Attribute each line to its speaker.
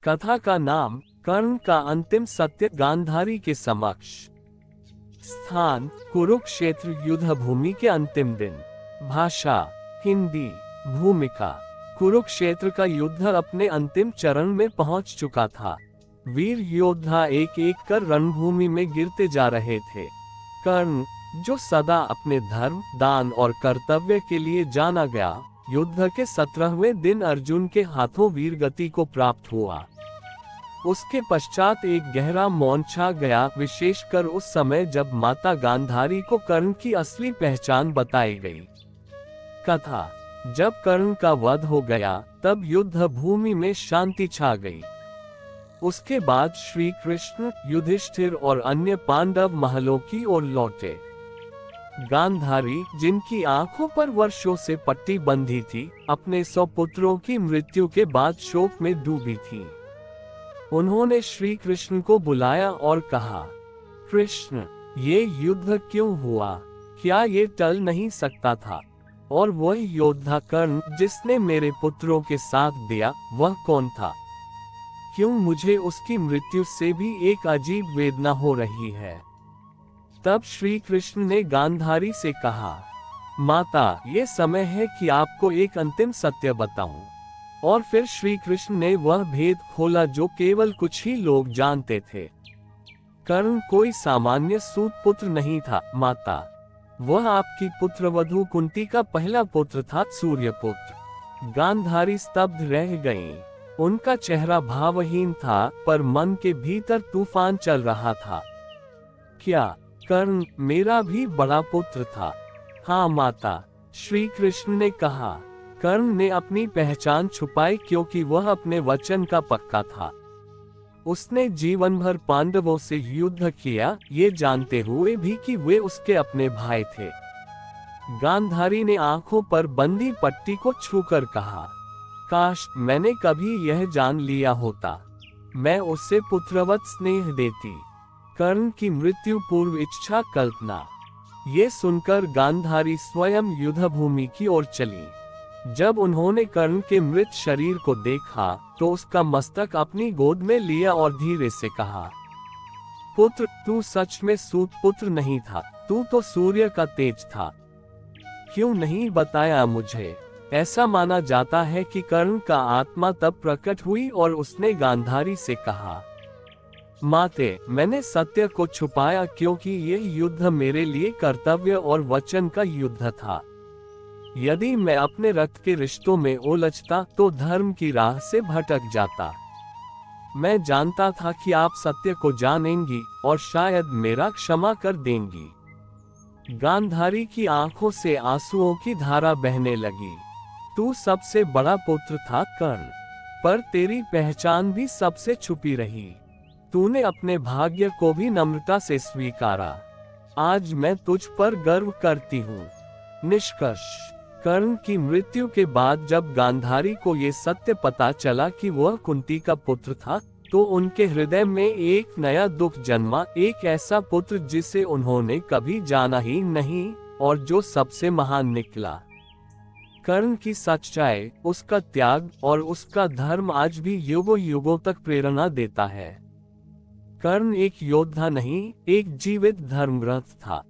Speaker 1: कथा का नाम कर्ण का अंतिम सत्य गांधारी के समक्ष। स्थान कुरुक्षेत्र युद्ध भूमि के अंतिम दिन। भाषा हिंदी। भूमिका कुरुक्षेत्र का युद्ध अपने अंतिम चरण में पहुंच चुका था। वीर योद्धा एक एक कर रणभूमि में गिरते जा रहे थे। कर्ण, जो सदा अपने धर्म, दान और कर्तव्य के लिए जाना गया, युद्ध के 17वें दिन अर्जुन के हाथों वीरगति को प्राप्त हुआ। उसके पश्चात एक गहरा मौन छा गया, विशेषकर उस समय जब माता गांधारी को कर्ण की असली पहचान बताई गई। कथा जब कर्ण का वध हो गया, तब युद्ध भूमि में शांति छा गई। उसके बाद श्री कृष्ण, युधिष्ठिर और अन्य पांडव महलों की ओर लौटे। गांधारी, जिनकी आंखों पर वर्षों से पट्टी बंधी थी, अपने 100 पुत्रों की मृत्यु के बाद शोक में डूबी थी। उन्होंने श्री कृष्ण को बुलाया और कहा, कृष्ण, ये युद्ध क्यों हुआ? क्या ये टल नहीं सकता था? और वह योद्धा कर्ण, जिसने मेरे पुत्रों के साथ दिया, वह कौन था? क्यों मुझे उसकी मृत्यु से भी एक अजीब वेदना हो रही है? तब श्री कृष्ण ने गांधारी से कहा, माता, ये समय है कि आपको एक अंतिम सत्य बताऊं। और फिर श्री कृष्ण ने वह भेद खोला जो केवल कुछ ही लोग जानते थे। कर्ण कोई सामान्य सूत पुत्र नहीं था, माता। वह आपकी पुत्रवधू कुंती का पहला पुत्र था, सूर्यपुत्र। गांधारी स्तब्ध रह गईं। उनका चेहरा भावहीन था, पर मन के भीतर तूफान चल रहा था। क्या कर्ण मेरा भी बड़ा पुत्र था? हाँ माता, श्री कृष्ण ने कहा। कर्ण ने अपनी पहचान छुपाई क्योंकि वह अपने वचन का पक्का था। उसने जीवन भर पांडवों से युद्ध किया, ये जानते हुए भी कि वे उसके अपने भाई थे। गांधारी ने आंखों पर बंधी पट्टी को छूकर कहा, काश मैंने कभी यह जान लिया होता। मैं उससे पुत्रवत स्नेह देती। कर्ण की मृत्यु पूर्व इच्छा कल्पना। ये सुनकर गांधारी स्वयं युद्ध भूमि की ओर चली। जब उन्होंने कर्ण के मृत शरीर को देखा, तो उसका मस्तक अपनी गोद में लिया और धीरे से कहा, पुत्र, तू सच में सूत पुत्र नहीं था, तू तो सूर्य का तेज था। क्यों नहीं बताया मुझे? ऐसा माना जाता है कि कर्ण का आत्मा तब प्रकट हुई और उसने गांधारी से कहा, माते, मैंने सत्य को छुपाया क्योंकि यह युद्ध मेरे लिए कर्तव्य और वचन का युद्ध था। यदि मैं अपने रक्त के रिश्तों में उलझता तो धर्म की राह से भटक जाता। मैं जानता था कि आप सत्य को जानेंगी और शायद मेरा क्षमा कर देंगी। गांधारी की आंखों से आंसुओं की धारा बहने लगी। तू सबसे बड़ा पुत्र था कर्ण, पर तेरी पहचान भी सबसे छुपी रही। तूने अपने भाग्य को भी नम्रता से स्वीकारा। आज मैं तुझ पर गर्व करती हूँ। निष्कर्ष, कर्ण की मृत्यु के बाद जब गांधारी को ये सत्य पता चला कि वह कुंती का पुत्र था, तो उनके हृदय में एक नया दुख जन्मा, एक ऐसा पुत्र जिसे उन्होंने कभी जाना ही नहीं और जो सबसे महान निकला। कर्ण की सच्चाई, उसका त्याग और उसका धर्म आज भी युगों युगों तक प्रेरणा देता है। कर्ण एक योद्धा नहीं, एक जीवित धर्मग्रंथ था।